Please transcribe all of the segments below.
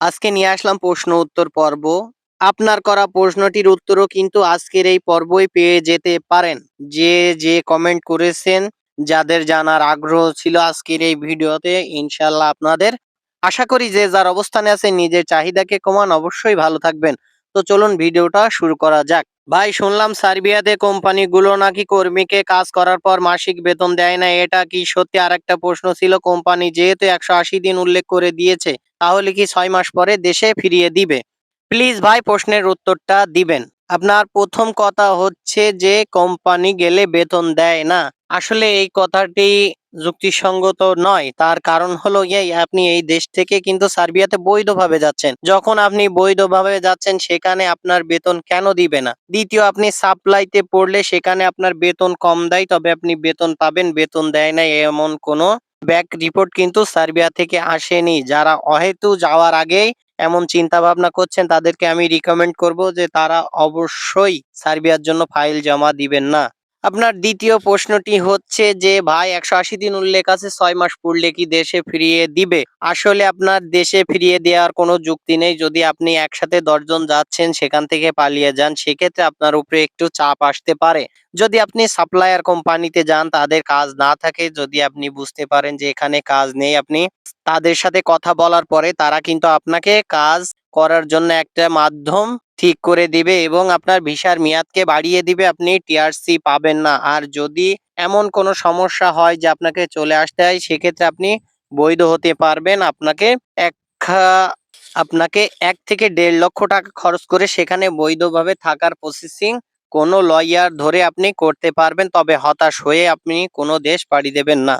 আজকে নিয়ে আসলাম প্রশ্ন উত্তর পর্ব। আপনার করা প্রশ্নটির উত্তরও কিন্তু আজকের এই পর্বই পেয়ে যেতে পারেন। যে কমেন্ট করেছেন, যাদের জানার আগ্রহ ছিল আজকের এই ভিডিওতে, ইনশাল্লাহ আপনাদের আশা করি যে যার অবস্থানে আছেন নিজের চাহিদাকে কমান, অবশ্যই ভালো থাকবেন। তো চলুন ভিডিওটা শুরু করা যাক। ভাই, শুনলাম সার্বিয়াতে কোম্পানিগুলো নাকি কর্মীকে কাজ করার পর মাসিক বেতন দেয় না, এটা কি সত্যি? আরেকটা প্রশ্ন ছিল, কোম্পানি যেহেতু 180 দিন উল্লেখ করে দিয়েছে, তাহলে কি 6 মাস পরে দেশে ফিরিয়ে দিবে? প্লিজ ভাই প্রশ্নের উত্তরটা দিবেন। আপনার প্রথম কথা হচ্ছে যে কোম্পানি গেলে বেতন দেয় না। আসলে এই কথাটি যুক্তিসঙ্গত নয়। তার কারণ হলো এই, আপনি এই দেশ থেকে কিন্তু সার্বিয়াতে বৈধভাবে যাচ্ছেন। যখন আপনি বৈধভাবে যাচ্ছেন সেখানে আপনার বেতন কেন দিবে না? দ্বিতীয়, আপনি সাপ্লাইতে পড়লে সেখানে আপনার বেতন কম দেয়, তবে আপনি বেতন পাবেন। বেতন দেয় না এমন কোনো ব্যাক রিপোর্ট কিন্তু সার্বিয়া থেকে আসেনি। যারা অহেতু যাওয়ার আগেই এমন চিন্তা ভাবনা করছেন তাদেরকে আমি রিকমেন্ড করব যে তারা অবশ্যই সার্বিয়ার জন্য ফাইল জমা দিবেন না। আপনার দ্বিতীয় প্রশ্নটি হচ্ছে যে ভাই, 180 দিন উল্লেখ আছে, 6 মাস পড়লে কি দেশে ফিরিয়ে দিবে? আসলে আপনার দেশে ফিরিয়ে দেওয়ার কোনো যুক্তি নেই। যদি আপনি একসাথে 10 জন যাচ্ছেন, সেখান থেকে পালিয়ে যান, সেক্ষেত্রে আপনার উপরে একটু চাপ আসতে পারে। যদি আপনি সাপ্লায়ার কোম্পানিতে যান, তাদের কাজ না থাকে, যদি আপনি বুঝতে পারেন যে এখানে কাজ নেই, আপনি তাদের সাথে কথা বলার পরে তারা কিন্তু আপনাকে কাজ করার জন্য একটা মাধ্যম ঠিক করে দিবে এবং আপনার ভিসার মেয়াদকে বাড়িয়ে দিবে। আপনি টিআরসি পাবেন না। আর যদি এমন কোনো সমস্যা হয় যে আপনাকে চলে আসতে হয়, সেক্ষেত্রে আপনি বৈধ হতে পারবেন। এক আপনাকে 1 থেকে 1.5 লক্ষ টাকা খরচ করে সেখানে বৈধভাবে থাকার প্রসেসিং কোনো লয়ার ধরে আপনি করতে পারবেন। তবে হতাশ হয়ে আপনি কোনো দেশ পাড়ি দেবেন না।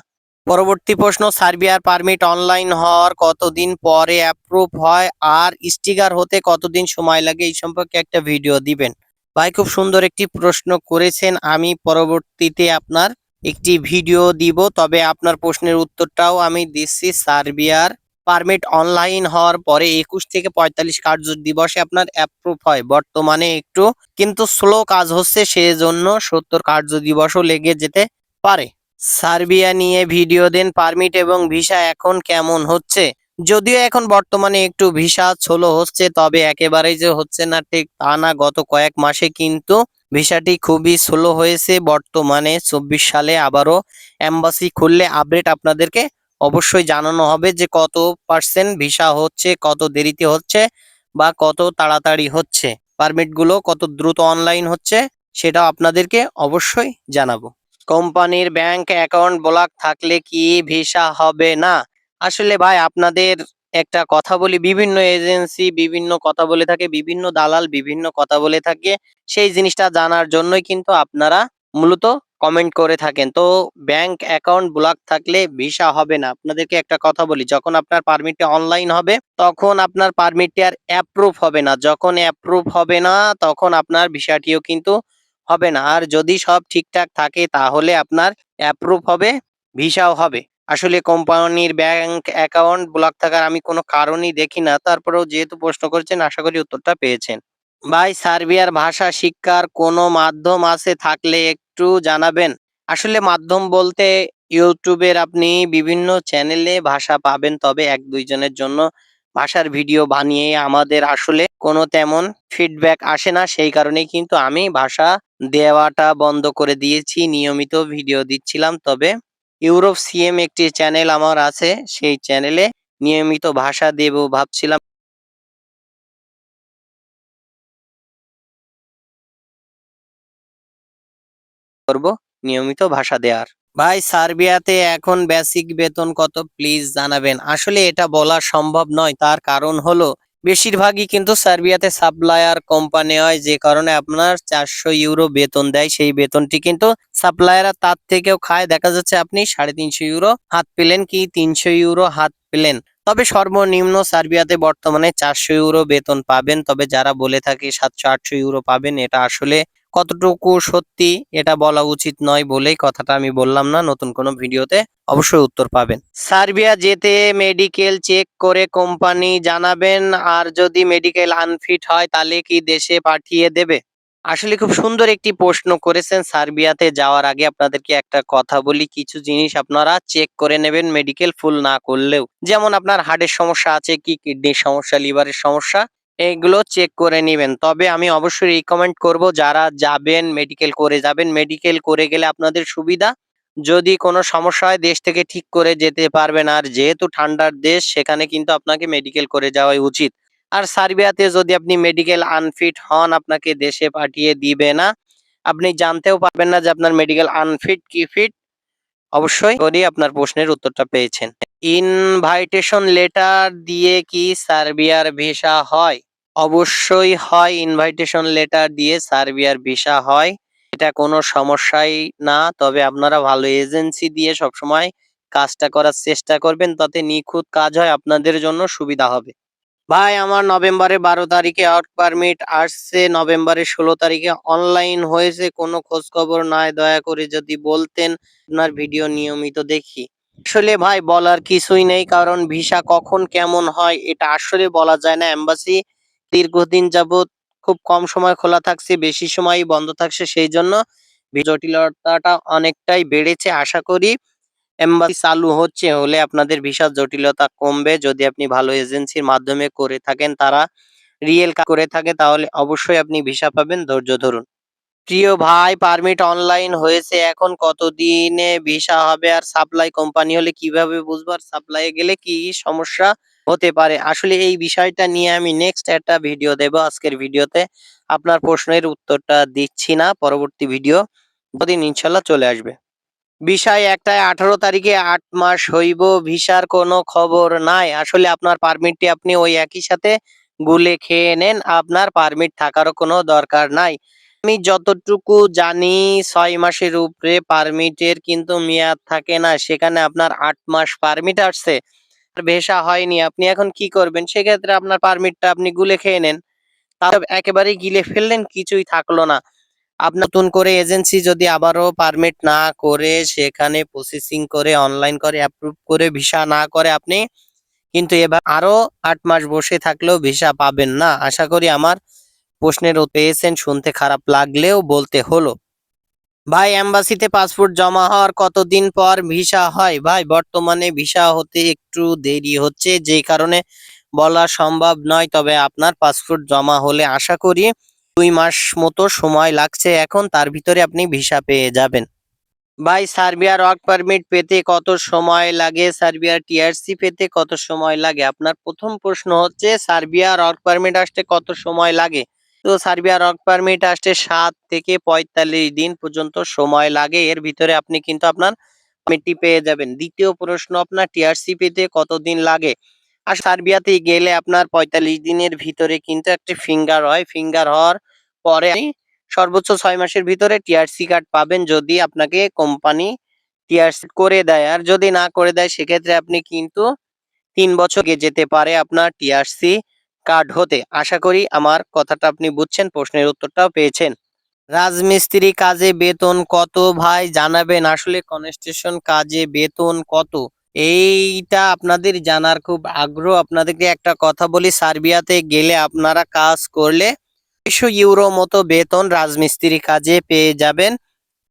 পরবর্তী প্রশ্ন, সার্বিয়ার পারমিট অনলাইন হওয়ার কতদিন পরে অ্যাপ্রুভ হয় আর স্টিকার হতে কতদিন সময় লাগে, এই সম্পর্কে একটা ভিডিও দিবেন। ভাই, খুব সুন্দর একটি প্রশ্ন করেছেন। আমি পরবর্তীতে আপনার একটি ভিডিও দিব, তবে আপনার প্রশ্নের উত্তরটাও আমি দিচ্ছি। সার্বিয়ার পারমিট অনলাইন হওয়ার পরে 21 থেকে 45 কার্য দিবসে আপনার অ্যাপ্রুভ হয়। বর্তমানে একটু কিন্তু স্লো কাজ হচ্ছে, সেজন্য 70 কার্য দিবসও লেগে যেতে পারে। সার্বিয়া নিয়ে ভিডিও দেন। পারমিট এবং ভিসা এখন কেমন হচ্ছে? যদিও এখন বর্তমানে একটু ভিসা স্লো হচ্ছে, তবে একেবারেই যে হচ্ছে না ঠিক তা না। গত কয়েক মাসে কিন্তু ভিসাটি খুবই স্লো হয়েছে। বর্তমানে 24 সালে আবারও এম্বাসি খুললে আপডেট আপনাদেরকে অবশ্যই জানানো হবে যে কত পার্সেন্ট ভিসা হচ্ছে, কত দেরিতে হচ্ছে বা কত তাড়াতাড়ি হচ্ছে, পারমিটগুলো কত দ্রুত অনলাইন হচ্ছে, সেটাও আপনাদেরকে অবশ্যই জানাবো। কোম্পানির ব্যাংক অ্যাকাউন্ট ব্লক থাকলে কি ভিসা হবে না? আসলে ভাই, আপনাদের একটা কথা বলি, বিভিন্ন এজেন্সি বিভিন্ন কথা বলে থাকে, বিভিন্ন দালাল বিভিন্ন কথা বলে থাকে। সেই জিনিসটা জানার জন্যই কিন্তু আপনারা মূলত কমেন্ট করে থাকেন। তো ব্যাংক অ্যাকাউন্ট ব্লক থাকলে ভিসা হবে না। আপনাদেরকে একটা কথা বলি, যখন আপনার পারমিটটা অনলাইন হবে তখন আপনার পারমিটটি আর অ্যাপ্রুভ হবে না। যখন অ্যাপ্রুভ হবে না তখন আপনার ভিসাটিও কিন্তু হবে না। আর যদি সব ঠিকঠাক থাকে তাহলে আপনার অ্যাপ্রুভ হবে, ভিসাও হবে। আসলে কোম্পানির ব্যাংক অ্যাকাউন্ট ব্লক থাকার আমি কোনো কারণই দেখি না। তারপরেও যেহেতু প্রশ্ন করেছেন, আশা করি উত্তরটা পেয়েছেন। ভাই, সার্বিয়ার ভাষা শিক্ষার কোনো মাধ্যম আছে, থাকলে একটু জানাবেন। আসলে মাধ্যম বলতে ইউটিউবের আপনি বিভিন্ন চ্যানেলে ভাষা পাবেন, তবে 1-2 জনের জন্য ভাষার ভিডিও বানিয়ে আমাদের আসলে কোনো তেমন ফিডব্যাক আসে না। সেই কারণেই কিন্তু আমি ভাষা দেওয়াটা বন্ধ করে দিয়েছি। নিয়মিত ভিডিও দিচ্ছিলাম, তবে ইউরোপ সিএম একটি চ্যানেল আমার আছে, সেই চ্যানেলে নিয়মিত ভাষা দেব ভাবছিলাম, করব নিয়মিত ভাষা দেওয়ার। ভাই, সার্বিয়াতে এখন বেসিক বেতন কত, প্লিজ জানাবেন। আসলে এটা বলা সম্ভব নয়। তার কারণ হলো বেশিরভাগই কিন্তু সার্বিয়াতে সাপ্লায়ার কোম্পানি হয়, যে কারণে আপনার 400 ইউরো বেতন দেয়। সেই বেতনটি কিন্তু সাপ্লায়াররা তার থেকেও খায়। দেখা যাচ্ছে আপনি 350 ইউরো হাত পেলেন কি 300 ইউরো হাত পেলেন। তবে সর্বনিম্ন সার্বিয়াতে বর্তমানে 400 ইউরো বেতন পাবেন। তবে যারা বলে থাকে 700-800 ইউরো পাবেন, এটা আসলে কতটুকু সত্যি এটা বলা উচিত নয় বলেই কথাটা আমি বললাম না। নতুন কোনো ভিডিওতে অবশ্যই উত্তর পাবেন। সার্বিয়া যেতে মেডিকেল চেক করে কোম্পানি জানাবেন, আর যদি মেডিকেল আনফিট হয় তাহলে কি দেশে পাঠিয়ে দেবে? আসলে খুব সুন্দর একটি প্রশ্ন করেছেন। সার্বিয়াতে যাওয়ার আগে আপনাদেরকে একটা কথা বলি, কিছু জিনিস আপনারা চেক করে নেবেন মেডিকেল ফুল না করলেও। যেমন আপনার হার্টের সমস্যা আছে কি, কিডনির সমস্যা, লিভারের সমস্যা, এগুলো চেক করে নিবেন। তবে আমি অবশ্যই রিকমেন্ড করব যারা যাবেন মেডিকেল করে যাবেন। মেডিকেল করে গেলে আপনাদের সুবিধা, যদি কোনো সমস্যা হয় দেশ থেকে ঠিক করে যেতে পারবেন। আর যেহেতু ঠান্ডার দেশ সেখানে কিন্তু আপনাকে মেডিকেল করে যাওয়াই উচিত। আর সার্বিয়াতে যদি আপনি মেডিকেল আনফিট হন আপনাকে দেশে পাঠিয়ে দিবে না। আপনি জানতেও পারবেন না যে আপনার মেডিকেল আনফিট কি ফিট। অবশ্যই করি আপনার প্রশ্নের উত্তরটা পেয়েছেন। ইনভাইটেশন লেটার দিয়ে কি সার্বিয়ার ভিসা হয়? অবশ্যই হয়, ইনভাইটেশন লেটার দিয়ে সার্বিয়ার ভিসা হয়। এটা কোনো সমস্যাই না। তবে আপনারা ভালো এজেন্সি দিয়ে সবসময় কাজটা করার চেষ্টা করবেন, তাতে নিখুঁত কাজ হয়, আপনাদের জন্য সুবিধা হবে। ভাই আমার নভেম্বরের 12 তারিখে ওয়ার্ক পারমিট আসছে, নভেম্বরের 16 তারিখে অনলাইন হয়েছে, কোনো খোঁজ খবর নাই, দয়া করে যদি বলতেন। আপনার ভিডিও নিয়মিত দেখি। আসলে ভাই বলার কিছুই নেই, কারণ ভিসা কখন কেমন হয় এটা আসলে বলা যায় না। এম্বাসি দীর্ঘদিন যাবত খুব কম সময় খোলা থাকছে, বেশি সময়ই বন্ধ থাকছে, সেই জন্য জটিলতাটা অনেকটাই বেড়েছে। আশা করি এমবাসি চালু হলে আপনাদের ভিসার জটিলতা কমবে। যদি আপনি ভালো এজেন্সির মাধ্যমে করে থাকেন, তারা রিয়েল করে থাকে, তাহলে অবশ্যই আপনি ভিসা পাবেন। ধৈর্য ধরুন। প্রিয় ভাই পারমিট অনলাইন হয়েছে, এখন কতদিনে ভিসা হবে? আর সাপ্লাই কোম্পানি হলে কিভাবে বুঝবো? আর সাপ্লাই গেলে কি সমস্যা হতে পারে? আসলে এই বিষয়টা নিয়ে আমি নেক্সট একটা ভিডিও দেব। আজকের ভিডিওতে আপনার প্রশ্নের উত্তরটা দিচ্ছি না, পরবর্তী ভিডিও দিন ইনশাল্লাহ চলে আসবে। বিষয় একটাই, 18 তারিখে 8 মাস হইব, ভিসার কোনো খবর নাই। আসলে আপনার পারমিটটি আপনি ওই একই সাথে গুলে খেয়ে নেন, আপনার পারমিট থাকারও কোনো দরকার নাই। আমি যতটুকু জানি 6 মাসের উপরে পারমিটের কিন্তু মেয়াদ থাকে না, সেখানে আপনার 8 মাস পারমিট আসছে, ভিসা হয়নি। আপনি এখন কি করবেন? সেক্ষেত্রে আপনার পারমিটটা আপনি গুলে খেয়ে নেন। তাহলে একেবারেই গিলে ফেললেন, কিছুই থাকলো না। আপনার নতুন করে এজেন্সি যদি আবারও পারমিট না করে সেখানে প্রসেসিং করে অনলাইন করে অ্যাপ্রুভ করে ভিসা না করে, আপনি কিন্তু এবার আরো 8 মাস বসে থাকলেও ভিসা পাবেন না। আশা করি আমার প্রশ্নের উত্তর পেয়েছেন, শুনতে খারাপ লাগলেও বলতে হলো। ভাই এম্বাসিতে পাসপোর্ট জমা হওয়ার কতদিন পর ভিসা হয়? ভাই বর্তমানে ভিসা হতে একটু দেরি হচ্ছে, যে কারণে বলা সম্ভব নয়। তবে আপনার পাসপোর্ট জমা হলে আশা করি 2 মাস মতো সময় লাগছে এখন, তার ভিতরে আপনি ভিসা পেয়ে যাবেন। ভাই সার্বিয়ার ওয়ার্ক পারমিট পেতে কত সময় লাগে? সার্বিয়ার টিআরসি পেতে কত সময় লাগে? আপনার প্রথম প্রশ্ন হচ্ছে সার্বিয়ার ওয়ার্ক পারমিট আসতে কত সময় লাগে। তো সার্বিয়ার ওয়ার্ক পারমিট আসতে 7 থেকে 45 দিন পর্যন্ত সময় লাগে। এর ভিতরে আপনি কিন্তু আপনার পারমিটটি পেয়ে যাবেন। দ্বিতীয় প্রশ্ন, আপনার টিআরসি পেতে কতদিন লাগে? আর সার্বিয়াতে গেলে আপনার 45 দিনের ভিতরে কিন্তু একটা ফিঙ্গার হয়, ফিঙ্গার হওয়ার পরে সর্বোচ্চ 6 মাসের ভিতরে টিআরসি কার্ড পাবেন, যদি আপনাকে কোম্পানি টিআরসি করে দেয়। আর যদি না করে দেয় সেক্ষেত্রে আপনি কিন্তু 3 বছর যেতে পারে আপনার টিআরসি কার্ড হতে। আশা করি আমার কথাটা আপনি বুঝছেন, প্রশ্নের উত্তরটাও পেয়েছেন। রাজমিস্ত্রি কাজে বেতন কত ভাই জানাবেন? আসলে কনস্ট্রাকশন কাজে বেতন কত, এইটা আপনাদের জানার খুব আগ্রহ। আপনাদেরকে একটা কথা বলি, সার্বিয়াতে গেলে আপনারা কাজ করলে 200 ইউরো মতো বেতন রাজমিস্ত্রি কাজে পেয়ে যাবেন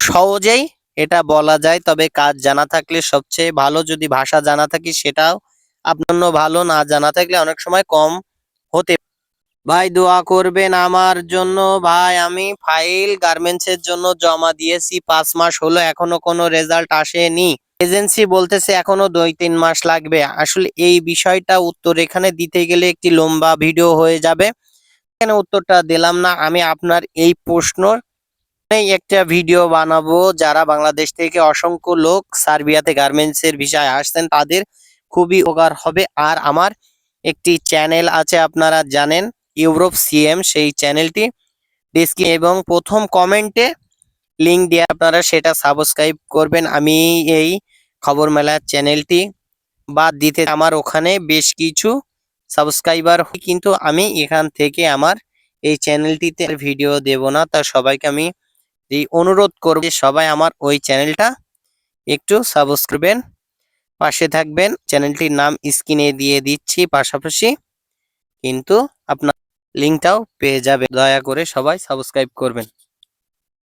সহজেই, এটা বলা যায়। তবে কাজ জানা থাকলে সবচেয়ে ভালো, যদি ভাষা জানা থাকে সেটাও আপনার জন্য ভালো, না জানা থাকলে অনেক সময় কম হতে। ভাই দোয়া করবেন আমার জন্য। ভাই আমি ফাইল গার্মেন্টসের জন্য জমা দিয়েছি, 5 মাস হলো, এখনো কোনো রেজাল্ট আসেনি। এজেন্সি বলতেছে এখনো 2-3 মাস লাগবে। আসলে এই বিষয়টা উত্তর এখানে দিতে গেলে একটি লম্বা ভিডিও হয়ে যাবে, এখানে উত্তরটা দিলাম না। আমি আপনার এই প্রশ্ন একটা ভিডিও বানাবো। যারা বাংলাদেশ থেকে অসংখ্য লোক সার্বিয়াতে গার্মেন্টস এর ভিসায় আসছেন তাদের খুবই উপকার হবে। আর আমার একটি চ্যানেল আছে আপনারা জানেন, ইউরোপ সিএম, সেই চ্যানেলটি ডিসক্রিপশন এবং প্রথম কমেন্টে লিংক দিয়ে আপনারা সেটা সাবস্ক্রাইব করবেন। আমি এই খবর মেলার চ্যানেলটি বাদ দিতে আমার ওখানে বেশ কিছু সাবস্ক্রাইবার, কিন্তু আমি এখান থেকে আমার এই চ্যানেলটিতে ভিডিও দেব না। তা সবাইকে আমি এই অনুরোধ করব যে সবাই আমার ওই চ্যানেলটা একটু সাবস্ক্রাইব পাশে থাকবেন। চ্যানেলটির নাম স্ক্রিনে দিয়ে দিচ্ছি, পাশাপাশি কিন্তু আপনার লিঙ্কটাও পেয়ে যাবে। দয়া করে সবাই সাবস্ক্রাইব করবেন।